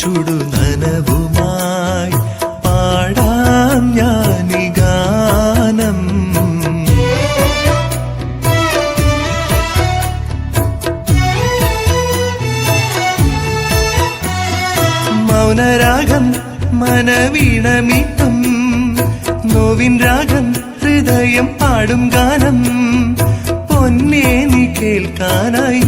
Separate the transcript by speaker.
Speaker 1: ചുടുനനവുമായി പാടാം ഞാനീ ഗാനം. മൗനരാഗം മനവീണമീട്ടും നോവിൻ രാഗം ഹൃദയം പാടും ഗാനം. പൊന്നേ നീ കേൾക്കാനായി